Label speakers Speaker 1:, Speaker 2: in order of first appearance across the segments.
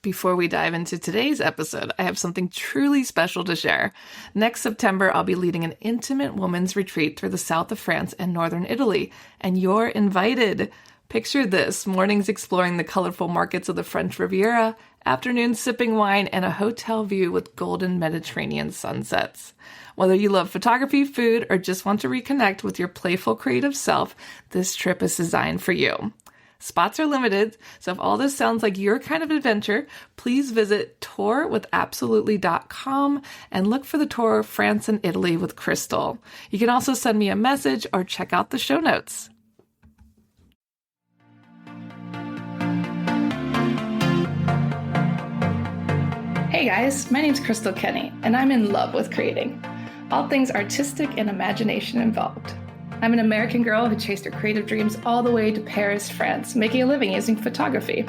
Speaker 1: Before we dive into today's episode, I have something truly special to share. Next September, I'll be leading an intimate women's retreat through the south of France and northern Italy, and you're invited. Picture this: mornings exploring the colorful markets of the French Riviera, afternoons sipping wine, and a hotel view with golden Mediterranean sunsets. Whether you love photography, food, or just want to reconnect with your playful creative self, this trip is designed for you. Spots are limited, so if all this sounds like your kind of adventure, please visit tourwithabsolutely.com and look for the tour France and Italy with Crystal. You can also send me a message or check out the show notes. Hey guys, my name's Crystal Kenny, and I'm in love with creating. All things artistic and imagination involved. I'm an American girl who chased her creative dreams all the way to Paris, France, making a living using photography.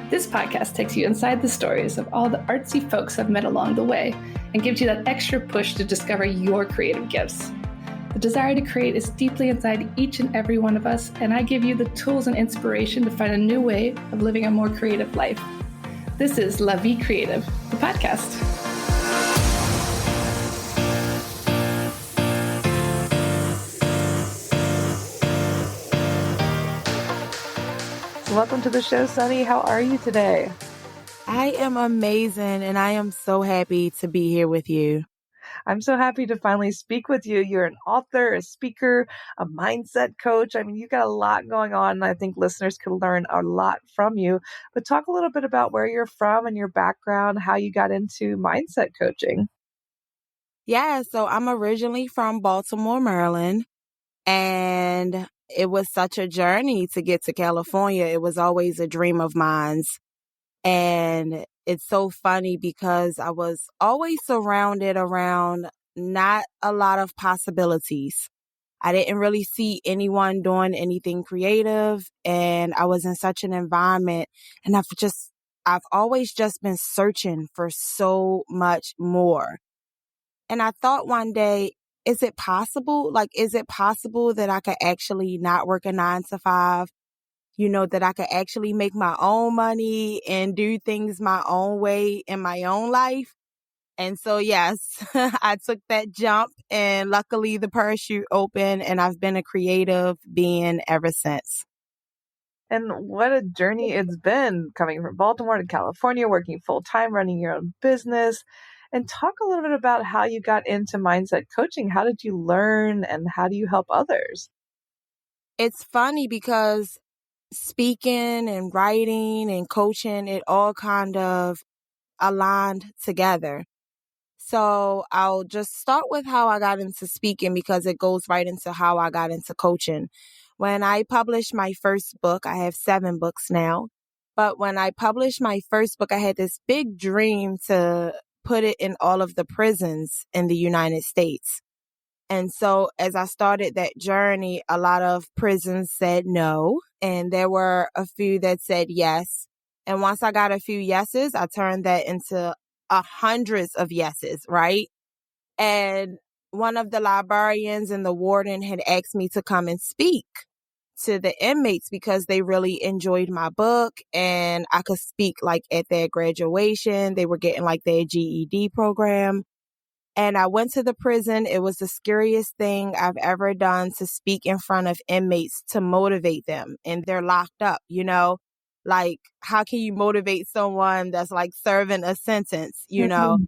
Speaker 1: This podcast takes you inside the stories of all the artsy folks I've met along the way and gives you that extra push to discover your creative gifts. The desire to create is deeply inside each and every one of us, and I give you the tools and inspiration to find a new way of living a more creative life. This is La Vie Creative, the podcast. Welcome to the show, Sunni. How are you today?
Speaker 2: I am amazing, and I am so happy to be here with you.
Speaker 1: I'm so happy to finally speak with you. You're an author, a speaker, a mindset coach. I mean, you've got a lot going on, and I think listeners could learn a lot from you. But talk a little bit about where you're from and your background, how you got into mindset coaching.
Speaker 2: Yeah, so I'm originally from Baltimore, Maryland, and it was such a journey to get to California. It was always a dream of mine. And it's so funny because I was always surrounded around not a lot of possibilities. I didn't really see anyone doing anything creative, and I was in such an environment, and I've always just been searching for so much more. And I thought one day, is it possible? Is it possible that I could actually not work a 9 to 5? That I could actually make my own money and do things my own way in my own life. And so, yes, I took that jump, and luckily the parachute opened, and I've been a creative being ever since.
Speaker 1: And what a journey it's been, coming from Baltimore to California, working full-time, running your own business. And talk a little bit about how you got into mindset coaching. How did you learn, and how do you help others?
Speaker 2: It's funny because speaking and writing and coaching, it all kind of aligned together. So I'll just start with how I got into speaking because it goes right into how I got into coaching. When I published my first book, I have 7 books now, but when I published my first book, I had this big dream to put it in all of the prisons in the United States. And so as I started that journey, a lot of prisons said no, and there were a few that said yes. And once I got a few yeses, I turned that into hundreds of yeses, right? And one of the librarians and the warden had asked me to come and speak to the inmates because they really enjoyed my book, and I could speak at their graduation. They were getting their GED program. And I went to the prison. It was the scariest thing I've ever done, to speak in front of inmates to motivate them. And they're locked up, how can you motivate someone that's serving a sentence,
Speaker 1: Mm-hmm.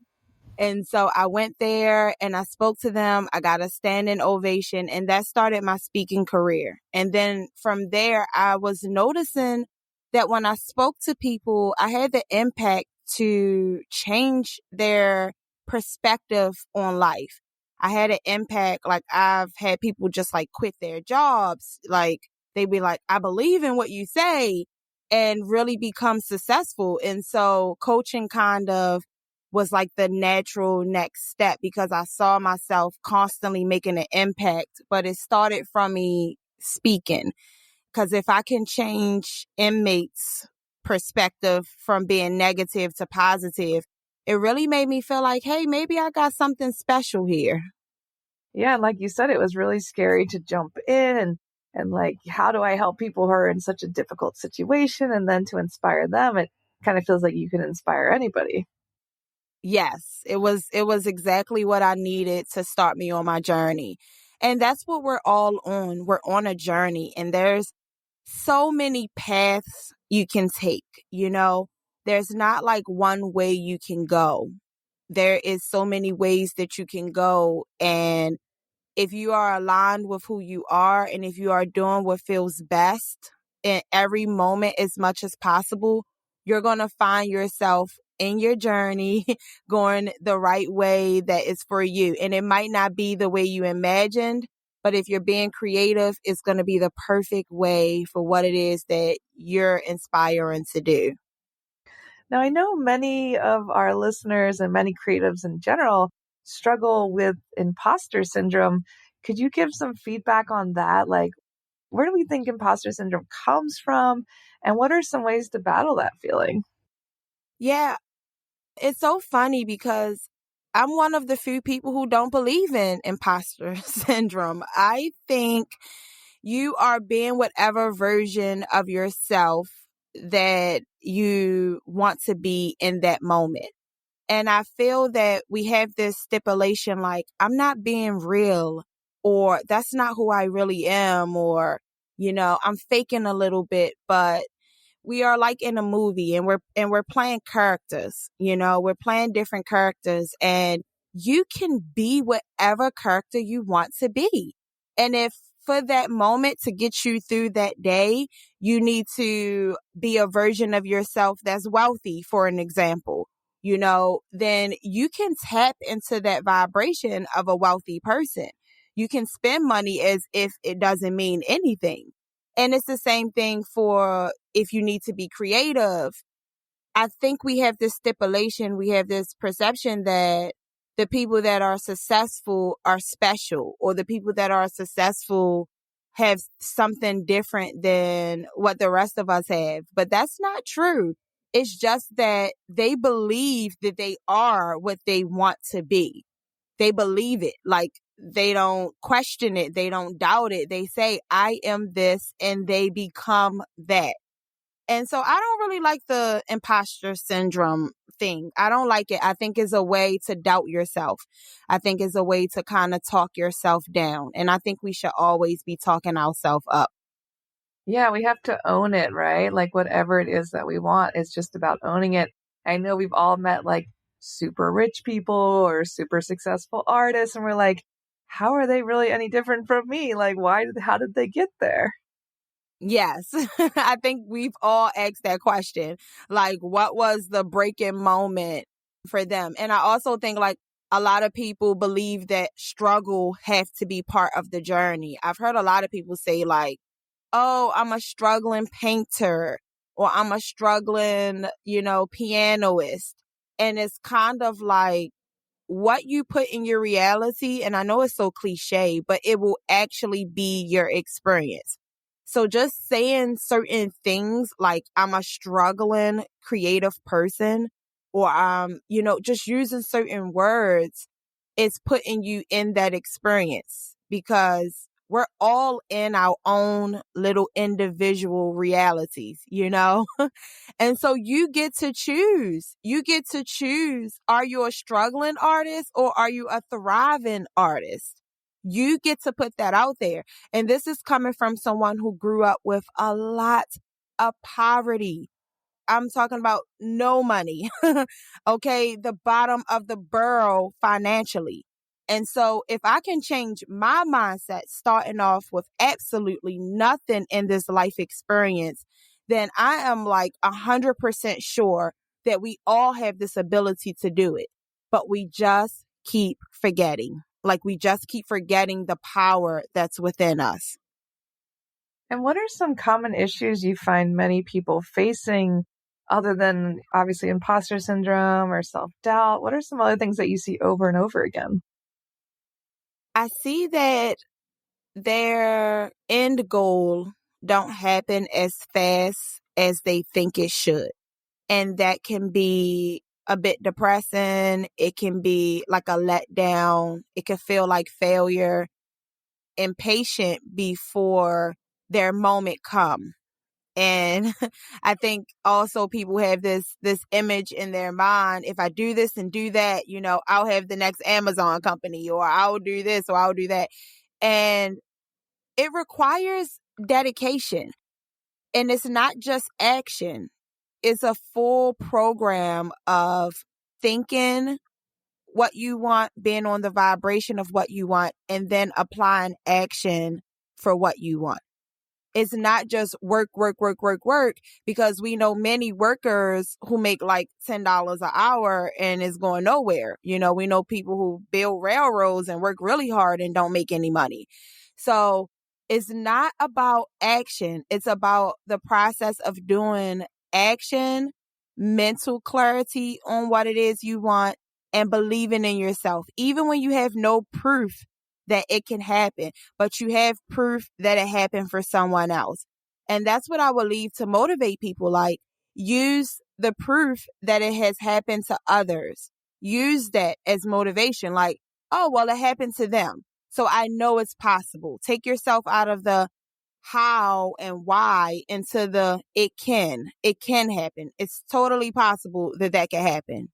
Speaker 2: And so I went there and I spoke to them. I got a standing ovation, and that started my speaking career. And then from there, I was noticing that when I spoke to people, I had the impact to change their perspective on life. I had an impact. I've had people just quit their jobs. They'd be like, I believe in what you say, and really become successful. And so coaching kind of was the natural next step because I saw myself constantly making an impact, but it started from me speaking. Because if I can change inmates' perspective from being negative to positive, it really made me feel hey, maybe I got something special here.
Speaker 1: Yeah, and like you said, it was really scary to jump in and how do I help people who are in such a difficult situation, and then to inspire them. It kind of feels like you can inspire anybody.
Speaker 2: Yes, it was exactly what I needed to start me on my journey. And that's what we're all on. We're on a journey, and there's so many paths you can take, you know. There's not like one way you can go. There is so many ways that you can go, and if you are aligned with who you are and if you are doing what feels best in every moment as much as possible, you're going to find yourself in your journey going the right way that is for you. And it might not be the way you imagined, but if you're being creative, it's going to be the perfect way for what it is that you're inspiring to do.
Speaker 1: Now, I know many of our listeners and many creatives in general struggle with imposter syndrome. Could you give some feedback on that? Like, where do we think imposter syndrome comes from? And what are some ways to battle that feeling?
Speaker 2: Yeah, it's so funny because I'm one of the few people who don't believe in imposter syndrome. I think you are being whatever version of yourself that you want to be in that moment. And I feel that we have this stipulation like, I'm not being real, or that's not who I really am, or, I'm faking a little bit, but we are like in a movie and we're playing characters, we're playing different characters, and you can be whatever character you want to be. And if for that moment to get you through that day, you need to be a version of yourself that's wealthy, for an example, then you can tap into that vibration of a wealthy person. You can spend money as if it doesn't mean anything. And it's the same thing for if you need to be creative. I think we have this stipulation, we have this perception that the people that are successful are special, or the people that are successful have something different than what the rest of us have. But that's not true. It's just that they believe that they are what they want to be. They believe it. Like, they don't question it. They don't doubt it. They say, I am this, and they become that. And so I don't really like the imposter syndrome thing. I don't like it. I think it's a way to doubt yourself. I think it's a way to kind of talk yourself down. And I think we should always be talking ourselves up.
Speaker 1: Yeah, we have to own it, right? Like whatever it is that we want, it's just about owning it. I know we've all met like super rich people or super successful artists, and we're like, how are they really any different from me? Like, how did they get there?
Speaker 2: Yes, I think we've all asked that question. Like, what was the breaking moment for them? And I also think like a lot of people believe that struggle have to be part of the journey. I've heard a lot of people say like, oh, I'm a struggling painter, or I'm a struggling, pianist. And it's kind of like, what you put in your reality, and I know it's so cliche, but it will actually be your experience. So just saying certain things like I'm a struggling creative person, or just using certain words is putting you in that experience, because we're all in our own little individual realities. And so you get to choose. You get to choose. Are you a struggling artist, or are you a thriving artist? You get to put that out there. And this is coming from someone who grew up with a lot of poverty. I'm talking about no money. Okay. The bottom of the barrel financially. And so if I can change my mindset starting off with absolutely nothing in this life experience, then I am like 100% sure that we all have this ability to do it. But we just keep forgetting. Like, we just keep forgetting the power that's within us.
Speaker 1: And what are some common issues you find many people facing other than obviously imposter syndrome or self doubt? What are some other things that you see over and over again?
Speaker 2: I see that their end goal don't happen as fast as they think it should. And that can be a bit depressing. It can be like a letdown. It can feel like failure, impatient before their moment come. And I think also people have this image in their mind. If I do this and do that, I'll have the next Amazon company, or I'll do this or I'll do that. And it requires dedication. And it's not just action. It's a full program of thinking what you want, being on the vibration of what you want, and then applying action for what you want. It's not just work, work, work, work, work, because we know many workers who make like $10 an hour and is going nowhere. We know people who build railroads and work really hard and don't make any money. So it's not about action. It's about the process of doing action, mental clarity on what it is you want, and believing in yourself, even when you have no proof that it can happen, but you have proof that it happened for someone else. And that's what I would leave to motivate people. Like, use the proof that it has happened to others. Use that as motivation. Like, oh, well, it happened to them, so I know it's possible. Take yourself out of the how and why into the it can happen. It's totally possible that can happen.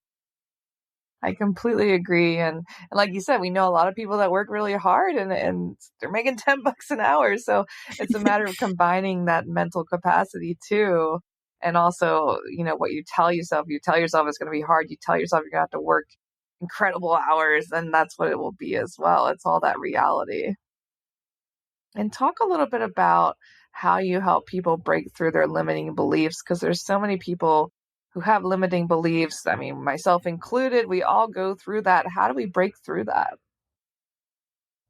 Speaker 3: I completely agree. And like you said, we know a lot of people that work really hard and they're making $10 an hour. So it's a matter of combining that mental capacity too. And also, what you tell yourself it's going to be hard. You tell yourself you're going to have to work incredible hours, and that's what it will be as well. It's all that reality. And talk a little bit about how you help people break through their limiting beliefs, because there's so many people who have limiting beliefs. I mean, myself included, we all go through that. How do we break through that?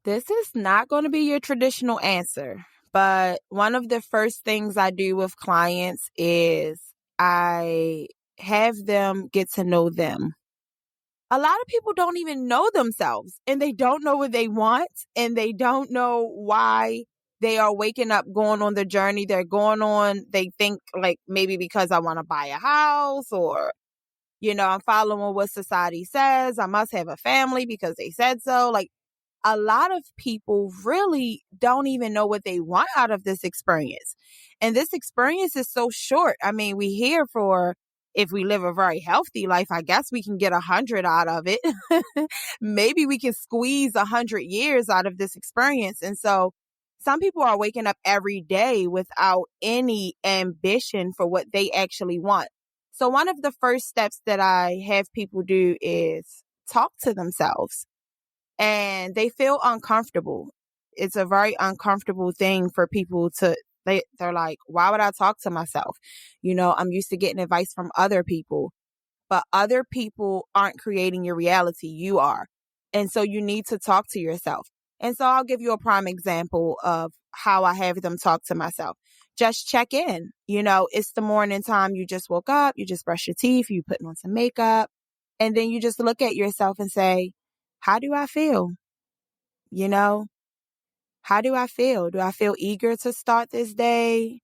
Speaker 2: This is not going to be your traditional answer, but one of the first things I do with clients is I have them get to know them. A lot of people don't even know themselves, and they don't know what they want, and they don't know why they are waking up, going on the journey they're going on. They think like maybe because I want to buy a house, or, I'm following what society says. I must have a family because they said so. Like, a lot of people really don't even know what they want out of this experience. And this experience is so short. I mean, we here for, if we live a very healthy life, I guess we can get 100 out of it. Maybe we can squeeze 100 years out of this experience. And so some people are waking up every day without any ambition for what they actually want. So one of the first steps that I have people do is talk to themselves. And they feel uncomfortable. It's a very uncomfortable thing for people to, they're like, why would I talk to myself? I'm used to getting advice from other people, but other people aren't creating your reality. You are. And so you need to talk to yourself. And so I'll give you a prime example of how I have them talk to myself. Just check in. It's the morning time. You just woke up, you just brush your teeth, you putting on some makeup, and then you just look at yourself and say, how do I feel? How do I feel? Do I feel eager to start this day?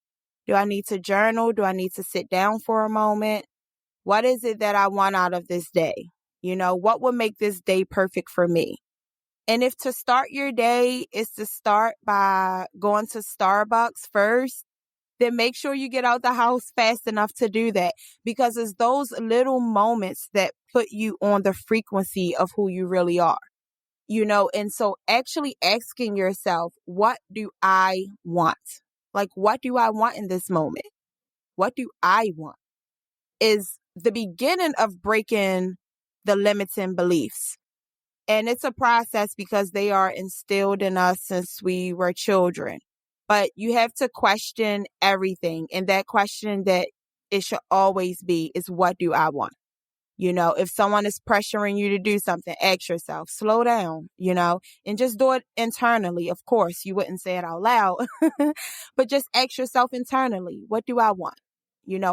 Speaker 2: Do I need to journal? Do I need to sit down for a moment? What is it that I want out of this day? What would make this day perfect for me? And if to start your day is to start by going to Starbucks first, then make sure you get out the house fast enough to do that, because it's those little moments that put you on the frequency of who you really are. And so actually asking yourself, what do I want? Like, what do I want in this moment? What do I want? Is the beginning of breaking the limiting beliefs. And it's a process because they are instilled in us since we were children. But you have to question everything. And that question that it should always be is, what do I want? If someone is pressuring you to do something, ask yourself, slow down, and just do it internally. Of course, you wouldn't say it out loud, but just ask yourself internally, what do I want?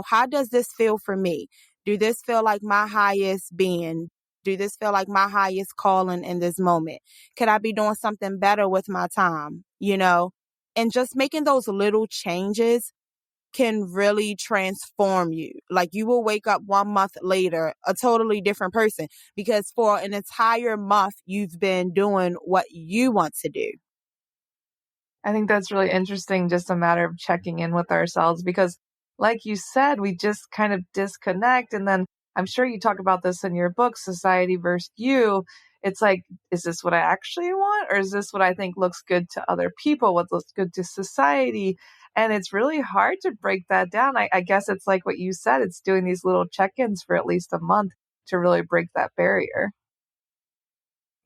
Speaker 2: How does this feel for me? Do this feel like my highest being? Do this feel like my highest calling in this moment? Could I be doing something better with my time? And just making those little changes can really transform you. Like, you will wake up 1 month later a totally different person, because for an entire month you've been doing what you want to do.
Speaker 3: I think that's really interesting, just a matter of checking in with ourselves, because like you said, we just kind of disconnect. And then I'm sure you talk about this in your book, Society versus You. It's like, is this what I actually want? Or is this what I think looks good to other people? What looks good to society? And it's really hard to break that down. I guess it's like what you said, it's doing these little check ins for at least a month to really break that barrier.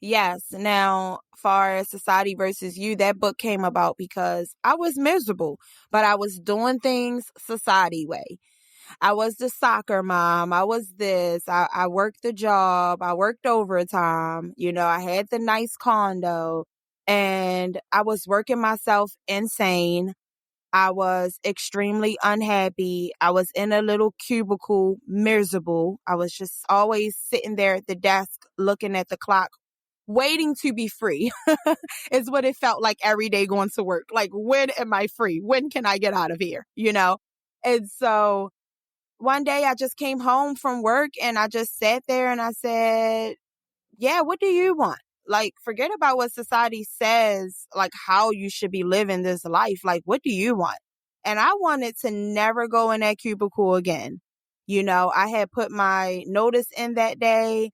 Speaker 2: Yes. Now, far as Society versus You, that book came about because I was miserable, but I was doing things society way. I was the soccer mom. I was this. I worked the job. I worked overtime. I had the nice condo and I was working myself insane. I was extremely unhappy. I was in a little cubicle, miserable. I was just always sitting there at the desk looking at the clock, waiting to be free is what it felt like every day going to work. Like, when am I free? When can I get out of here? And so one day I just came home from work and I just sat there and I said, yeah, what do you want? Like, forget about what society says, like how you should be living this life. Like, what do you want? And I wanted to never go in that cubicle again. I had put my notice in that day.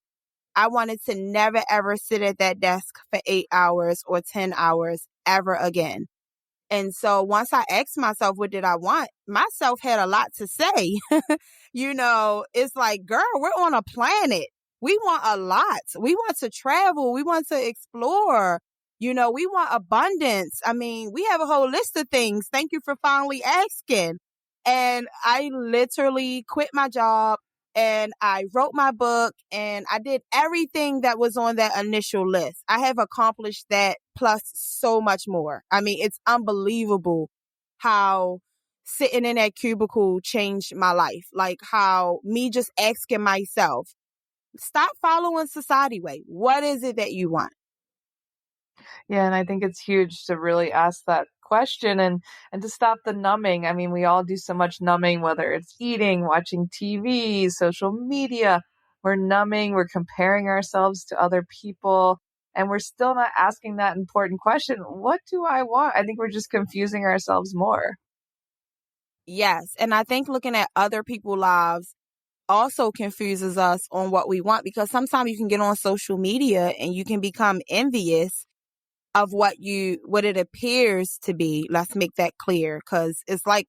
Speaker 2: I wanted to never, ever sit at that desk for 8 hours or 10 hours ever again. And so once I asked myself, what did I want? Myself had a lot to say. It's like, girl, we're on a planet. We want a lot. We want to travel. We want to explore. We want abundance. I mean, we have a whole list of things. Thank you for finally asking. And I literally quit my job and I wrote my book and I did everything that was on that initial list. I have accomplished that plus so much more. I mean, it's unbelievable how sitting in that cubicle changed my life. Like how me just asking myself, stop following society way. What is it that you want?
Speaker 3: Yeah, and I think it's huge to really ask that question and to stop the numbing. I mean, we all do so much numbing, whether it's eating, watching TV, social media. We're numbing, we're comparing ourselves to other people, and we're still not asking that important question, what do I want? I think we're just confusing ourselves more.
Speaker 2: Yes. And I think looking at other people's lives also confuses us on what we want, because sometimes you can get on social media and you can become envious of what it appears to be. Let's make that clear, because it's like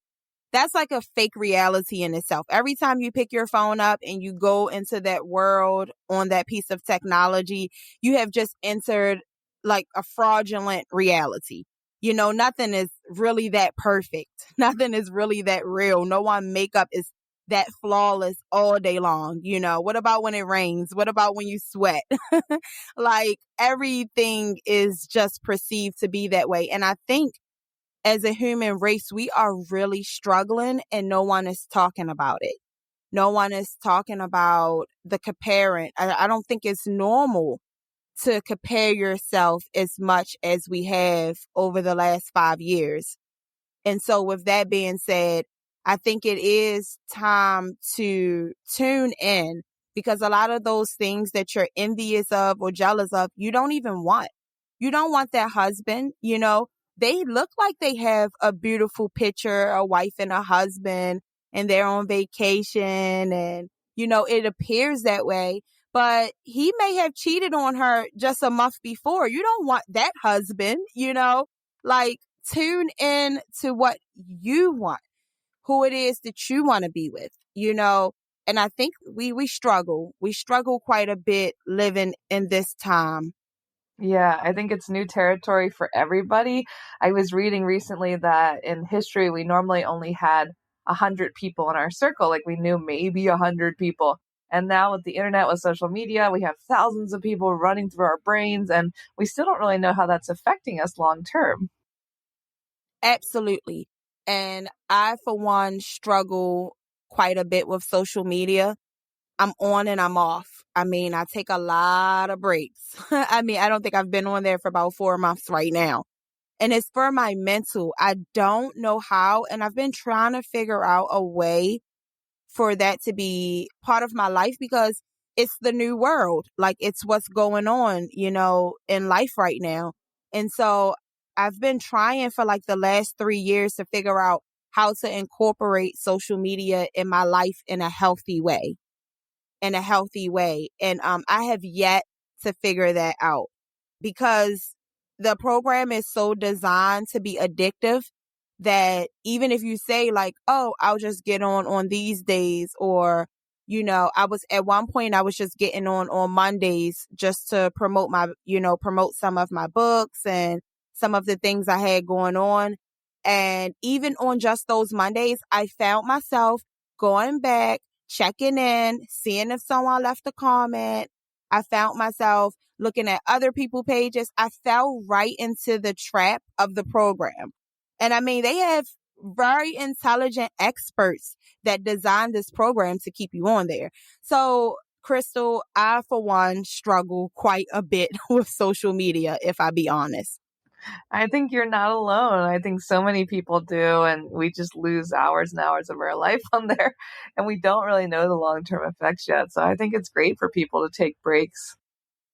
Speaker 2: that's like a fake reality in itself. Every time you pick your phone up and you go into that world on that piece of technology, you have just entered like a fraudulent reality. Nothing is really that perfect. Nothing is really that real. No one makeup is that flawless all day long. What about when it rains? What about when you sweat? Like everything is just perceived to be that way. And I think as a human race, we are really struggling and no one is talking about it. No one is talking about the comparing. I don't think it's normal to compare yourself as much as we have over the last 5 years. And so with that being said, I think it is time to tune in, because a lot of those things that you're envious of or jealous of, you don't even want. You don't want that husband. They look like they have a beautiful picture, a wife and a husband, and they're on vacation and, it appears that way. But he may have cheated on her just a month before. You don't want that husband. Like, tune in to what you want, who it is that you want to be with. And I think we struggle. We struggle quite a bit living in this time.
Speaker 3: Yeah, I think it's new territory for everybody. I was reading recently that in history, we normally only had 100 people in our circle. Like we knew maybe 100 people. And now with the internet, with social media, we have thousands of people running through our brains, and we still don't really know how that's affecting us long term.
Speaker 2: Absolutely. And I, for one, struggle quite a bit with social media. I'm on and I'm off. I mean, I take a lot of breaks. I mean, I don't think I've been on there for about 4 months right now. And it's for my mental. I don't know how. And I've been trying to figure out a way for that to be part of my life, because it's the new world. Like, it's what's going on, in life right now. And so I've been trying for like the last 3 years to figure out how to incorporate social media in my life in a healthy way. And I have yet to figure that out because the program is so designed to be addictive that even if you say like, oh, I'll just get on these days, or, I was at one point, I was just getting on Mondays just to promote promote some of my books and some of the things I had going on. And even on just those Mondays, I found myself going back, checking in, seeing if someone left a comment. I found myself looking at other people's pages. I fell right into the trap of the program. And I mean, they have very intelligent experts that designed this program to keep you on there. So, Crystal, I, for one, struggle quite a bit with social media, if I be honest.
Speaker 3: I think you're not alone. I think so many people do, and we just lose hours and hours of our life on there, and we don't really know the long-term effects yet. So I think it's great for people to take breaks.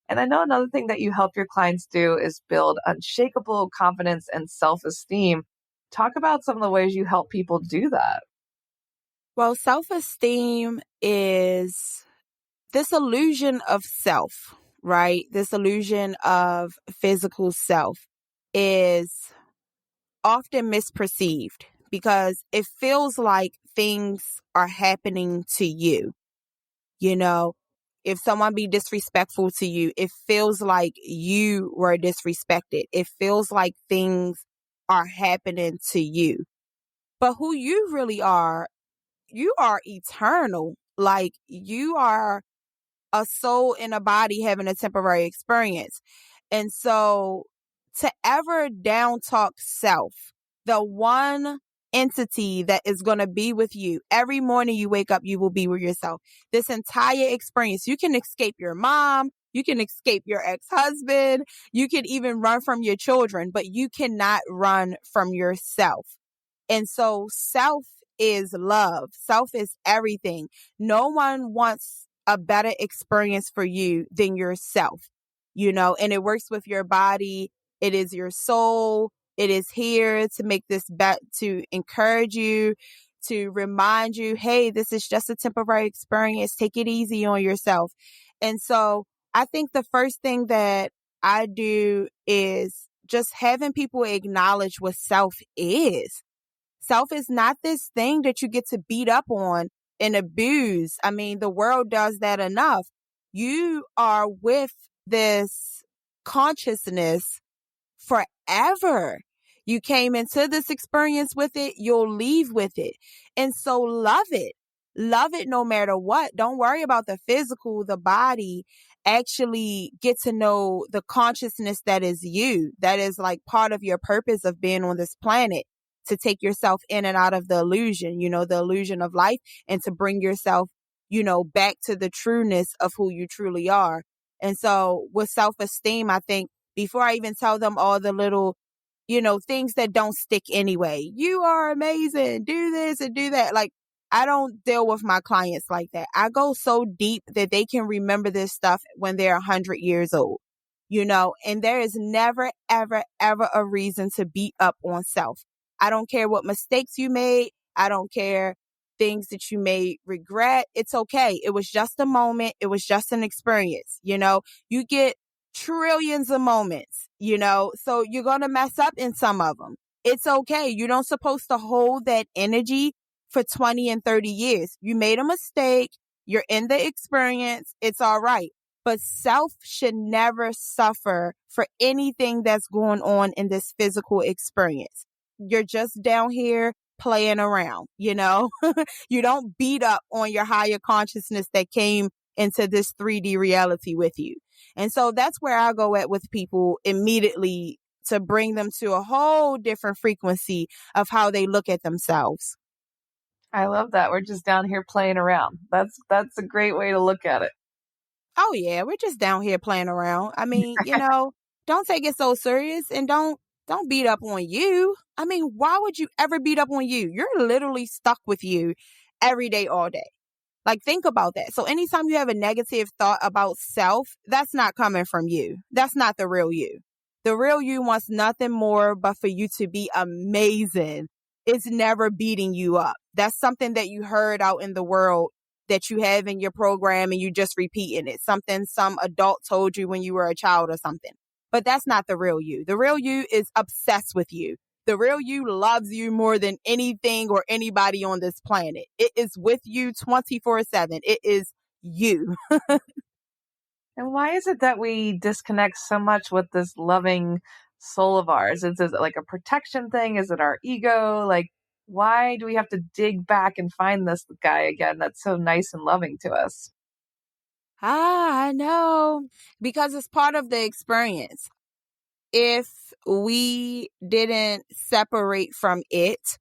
Speaker 3: And I know another thing that you help your clients do is build unshakable confidence and self-esteem. Talk about some of the ways you help people do that.
Speaker 2: Well, self-esteem is this illusion of self, right? This illusion of physical self is often misperceived because it feels like things are happening to you. If someone be disrespectful to you, it feels like you were disrespected. It feels like things are happening to you. But who you really are, you are eternal. Like you are a soul in a body having a temporary experience. And so to ever down talk self, the one entity that is going to be with you every morning you wake up, you will be with yourself. This entire experience, you can escape your mom, you can escape your ex-husband, you can even run from your children, but you cannot run from yourself. And so self is love. Self is everything. No one wants a better experience for you than yourself, and it works with your body. It is your soul. It is here to make this bet, to encourage you, to remind you, hey, this is just a temporary experience. Take it easy on yourself. And so I think the first thing that I do is just having people acknowledge what self is. Self is not this thing that you get to beat up on and abuse. I mean, the world does that enough. You are with this consciousness forever. You came into this experience with it. You'll leave with it. And so love it. Love it no matter what. Don't worry about the physical, the body. Actually get to know the consciousness that is you. That is like part of your purpose of being on this planet, to take yourself in and out of the illusion, the illusion of life, and to bring yourself, back to the trueness of who you truly are. And so with self-esteem, I think before I even tell them all the little, things that don't stick anyway, you are amazing, do this and do that. Like, I don't deal with my clients like that. I go so deep that they can remember this stuff when they're 100 years old, and there is never, ever, ever a reason to beat up on self. I don't care what mistakes you made. I don't care things that you may regret. It's okay. It was just a moment. It was just an experience. You get trillions of moments, so you're going to mess up in some of them. It's okay. You don't supposed to hold that energy for 20 and 30 years. You made a mistake. You're in the experience. It's all right. But self should never suffer for anything that's going on in this physical experience. You're just down here playing around, You don't beat up on your higher consciousness that came into this 3D reality with you. And so that's where I go at with people immediately, to bring them to a whole different frequency of how they look at themselves.
Speaker 3: I love that. We're just down here playing around. That's a great way to look at it.
Speaker 2: Oh yeah, we're just down here playing around. I mean, don't take it so serious, and don't beat up on you. I mean, why would you ever beat up on you? You're literally stuck with you every day, all day. Like, think about that. So anytime you have a negative thought about self, that's not coming from you. That's not the real you. The real you wants nothing more but for you to be amazing. It's never beating you up. That's something that you heard out in the world that you have in your program and you just repeating it. Something some adult told you when you were a child or something. But that's not the real you. The real you is obsessed with you. The real you loves you more than anything or anybody on this planet. It is with you 24/7. It is you.
Speaker 3: And why is it that we disconnect so much with this loving soul of ours? Is it like a protection thing? Is it our ego? Like, why do we have to dig back and find this guy again that's so nice and loving to us?
Speaker 2: I know. Because it's part of the experience. If we didn't separate from it,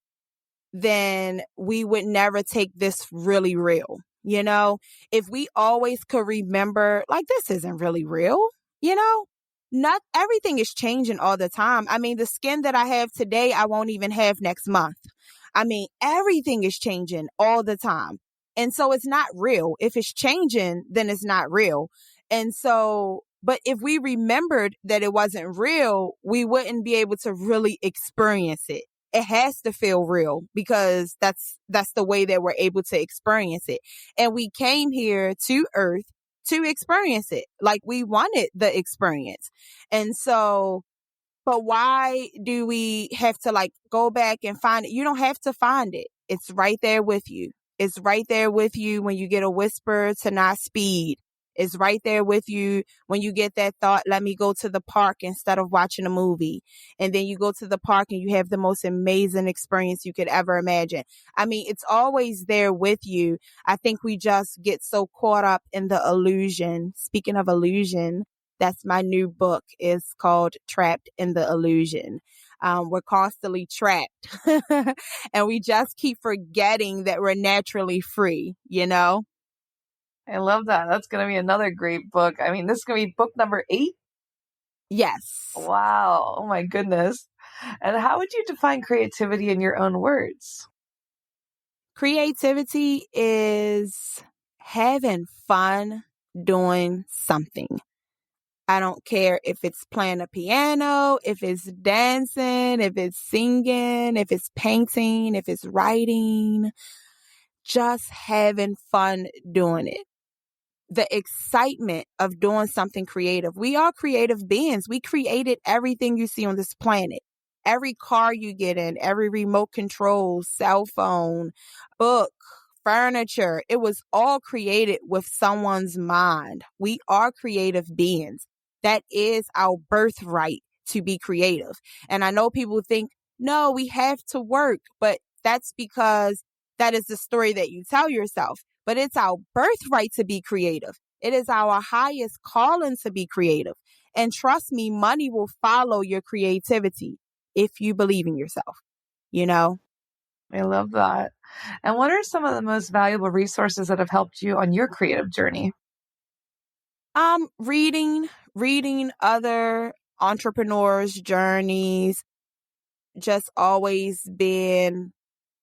Speaker 2: then we would never take this really real. You know, if we always could remember, like, this isn't really real, you know, not everything is changing all the time. I mean, the skin that I have today, I won't even have next month. I mean, everything is changing all the time. And so it's not real. If it's changing, then it's not real. And so, but if we remembered that it wasn't real, we wouldn't be able to really experience it. It has to feel real because that's the way that we're able to experience it. And we came here to Earth to experience it. Like, we wanted the experience. And so, but why do we have to like go back and find it? You don't have to find it. It's right there with you. It's right there with you when you get a whisper to not speed. It's right there with you when you get that thought, let me go to the park instead of watching a movie. And then you go to the park and you have the most amazing experience you could ever imagine. I mean, it's always there with you. I think we just get so caught up in the illusion. Speaking of illusion, that's my new book. It's called Trapped in the Illusion. We're constantly trapped and we just keep forgetting that we're naturally free, you know?
Speaker 3: I love that. That's going to be another great book. I mean, this is going to be book number 8.
Speaker 2: Yes.
Speaker 3: Wow. Oh my goodness. And how would you define creativity in your own words?
Speaker 2: Creativity is having fun doing something. I don't care if it's playing a piano, if it's dancing, if it's singing, if it's painting, if it's writing, just having fun doing it. The excitement of doing something creative. We are creative beings. We created everything you see on this planet. Every car you get in, every remote control, cell phone, book, furniture, it was all created with someone's mind. We are creative beings. That is our birthright to be creative. And I know people think, no, we have to work, but that's because that is the story that you tell yourself. But it's our birthright to be creative. It is our highest calling to be creative. And trust me, money will follow your creativity if you believe in yourself, you know?
Speaker 3: I love that. And what are some of the most valuable resources that have helped you on your creative journey?
Speaker 2: Reading other entrepreneurs' journeys, just always being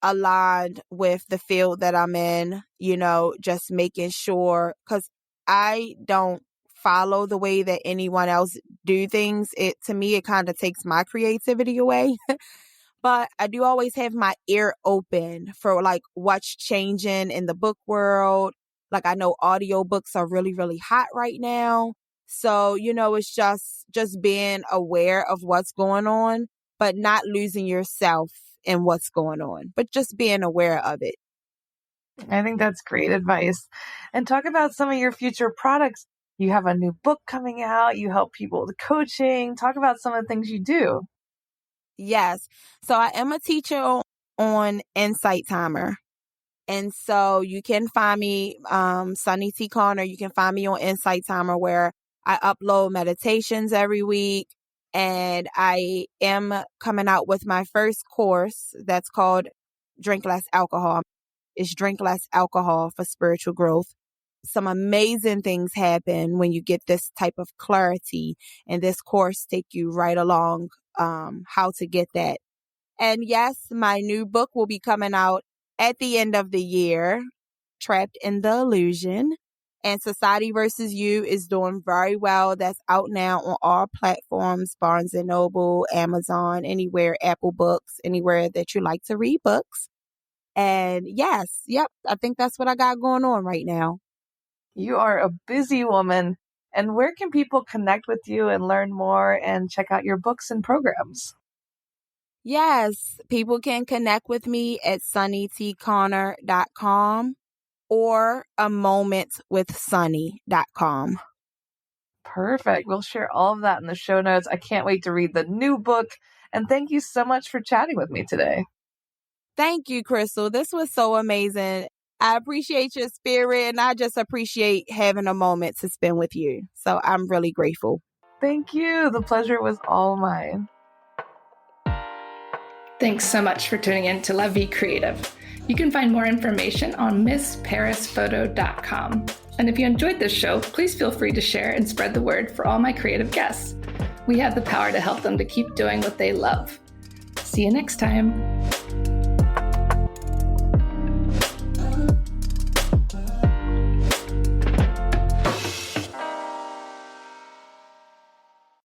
Speaker 2: aligned with the field that I'm in, you know, just making sure, because I don't follow the way that anyone else do things. To me, it kind of takes my creativity away. But I do always have my ear open for like what's changing in the book world. Like, I know audiobooks are really, really hot right now. So, you know, it's just being aware of what's going on, but not losing yourself in what's going on, but just being aware of it.
Speaker 3: I think that's great advice. And talk about some of your future products. You have a new book coming out. You help people with coaching. Talk about some of the things you do.
Speaker 2: Yes. So I am a teacher on Insight Timer. And so you can find me, Sunni T Connor. You can find me on Insight Timer, where I upload meditations every week. And I am coming out with my first course that's called Drink Less Alcohol. It's Drink Less Alcohol for Spiritual Growth. Some amazing things happen when you get this type of clarity. And this course take you right along how to get that. And yes, my new book will be coming out at the end of the year, Trapped in the Illusion. And Society versus You is doing very well. That's out now on all platforms, Barnes& and Noble, Amazon, anywhere, Apple Books, anywhere that you like to read books. And yes, yep, I think that's what I got going on right now.
Speaker 3: You are a busy woman. And where can people connect with you and learn more and check out your books and programs?
Speaker 2: Yes, people can connect with me at sunnytconnor.com or amomentwithsunny.com.
Speaker 3: Perfect. We'll share all of that in the show notes. I can't wait to read the new book. And thank you so much for chatting with me today.
Speaker 2: Thank you, Crystal. This was so amazing. I appreciate your spirit, and I just appreciate having a moment to spend with you. So I'm really grateful.
Speaker 3: Thank you. The pleasure was all mine.
Speaker 1: Thanks so much for tuning in to La Vie Creative. You can find more information on MissParisPhoto.com. And if you enjoyed this show, please feel free to share and spread the word for all my creative guests. We have the power to help them to keep doing what they love. See you next time.